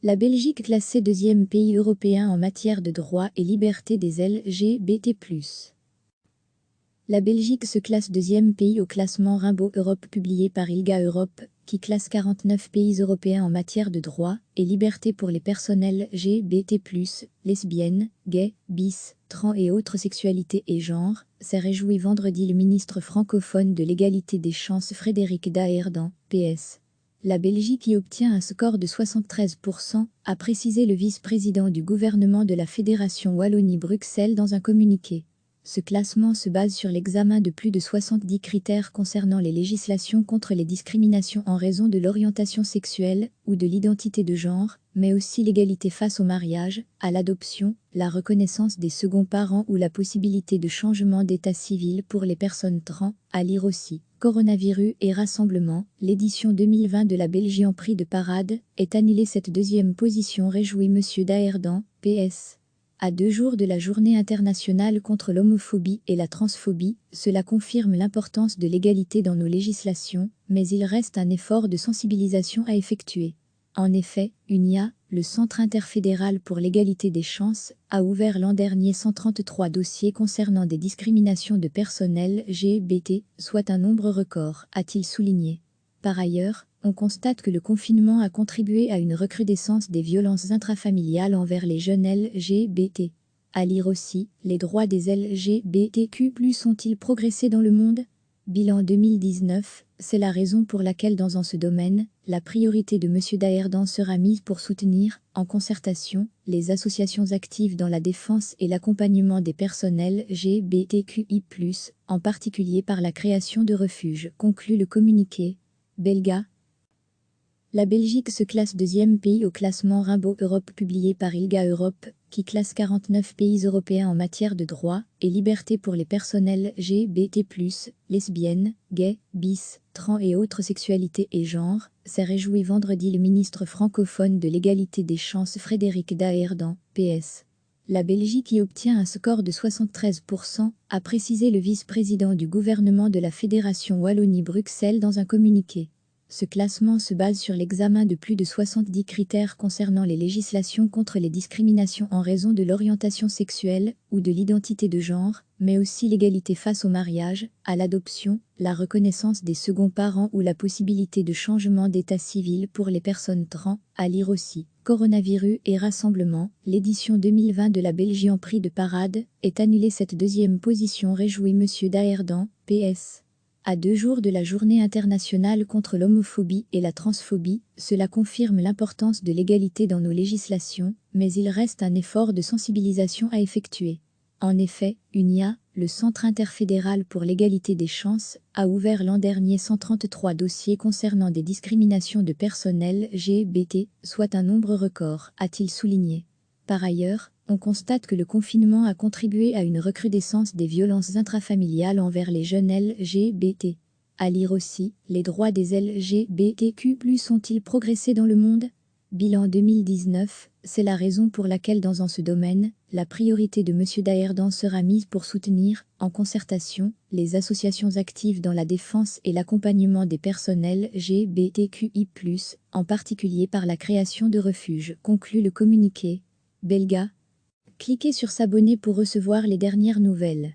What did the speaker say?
La Belgique classée deuxième pays européen en matière de droits et libertés des LGBT+. La Belgique se classe deuxième pays au classement Rainbow Europe publié par ILGA Europe, qui classe 49 pays européens en matière de droits et libertés pour les personnes LGBT+, lesbiennes, gays, bis, trans et autres sexualités et genres, s'est réjoui vendredi le ministre francophone de l'égalité des chances Frédéric Daerdan, PS. La Belgique y obtient un score de 73%, a précisé le vice-président du gouvernement de la Fédération Wallonie-Bruxelles dans un communiqué. Ce classement se base sur l'examen de plus de 70 critères concernant les législations contre les discriminations en raison de l'orientation sexuelle ou de l'identité de genre, mais aussi l'égalité face au mariage, à l'adoption, la reconnaissance des seconds parents ou la possibilité de changement d'état civil pour les personnes trans, à lire aussi. Coronavirus et rassemblement, l'édition 2020 de la Belgique en prix de parade, est annulée. Cette deuxième position réjouit M. Daerdan, PS. À 2 jours de la Journée internationale contre l'homophobie et la transphobie, cela confirme l'importance de l'égalité dans nos législations, mais il reste un effort de sensibilisation à effectuer. En effet, UNIA, le Centre interfédéral pour l'égalité des chances, a ouvert l'an dernier 133 dossiers concernant des discriminations de personnel LGBT, soit un nombre record, a-t-il souligné. Par ailleurs, on constate que le confinement a contribué à une recrudescence des violences intrafamiliales envers les jeunes LGBT. À lire aussi, les droits des LGBTQ+ ont-ils progressé dans le monde ? Bilan 2019, c'est la raison pour laquelle dans ce domaine, la priorité de M. Daerdan sera mise pour soutenir, en concertation, les associations actives dans la défense et l'accompagnement des personnes LGBTQI+, en particulier par la création de refuges, conclut le communiqué. Belga. La Belgique se classe deuxième pays au classement Rainbow Europe publié par ILGA Europe, qui classe 49 pays européens en matière de droits et libertés pour les personnes LGBT+, lesbiennes, gays, bis, trans et autres sexualités et genres, s'est réjoui vendredi le ministre francophone de l'égalité des chances Frédéric Daerdan, PS. La Belgique y obtient un score de 73%, a précisé le vice-président du gouvernement de la Fédération Wallonie-Bruxelles dans un communiqué. Ce classement se base sur l'examen de plus de 70 critères concernant les législations contre les discriminations en raison de l'orientation sexuelle ou de l'identité de genre, mais aussi l'égalité face au mariage, à l'adoption, la reconnaissance des seconds parents ou la possibilité de changement d'état civil pour les personnes trans, à lire aussi. Coronavirus et rassemblement, l'édition 2020 de la Belgique en prix de parade, est annulée. Cette deuxième position réjouit M. Daerdan, PS. À 2 jours de la Journée internationale contre l'homophobie et la transphobie, cela confirme l'importance de l'égalité dans nos législations, mais il reste un effort de sensibilisation à effectuer. En effet, UNIA, le Centre interfédéral pour l'égalité des chances, a ouvert l'an dernier 133 dossiers concernant des discriminations de personnes LGBT, soit un nombre record, a-t-il souligné. Par ailleurs, on constate que le confinement a contribué à une recrudescence des violences intrafamiliales envers les jeunes LGBT. À lire aussi, les droits des LGBTQ+ ont-ils progressé dans le monde ? Bilan 2019, c'est la raison pour laquelle dans ce domaine, la priorité de M. Daerdan sera mise pour soutenir, en concertation, les associations actives dans la défense et l'accompagnement des personnes LGBTQI+, en particulier par la création de refuges, conclut le communiqué. Belga. Cliquez sur s'abonner pour recevoir les dernières nouvelles.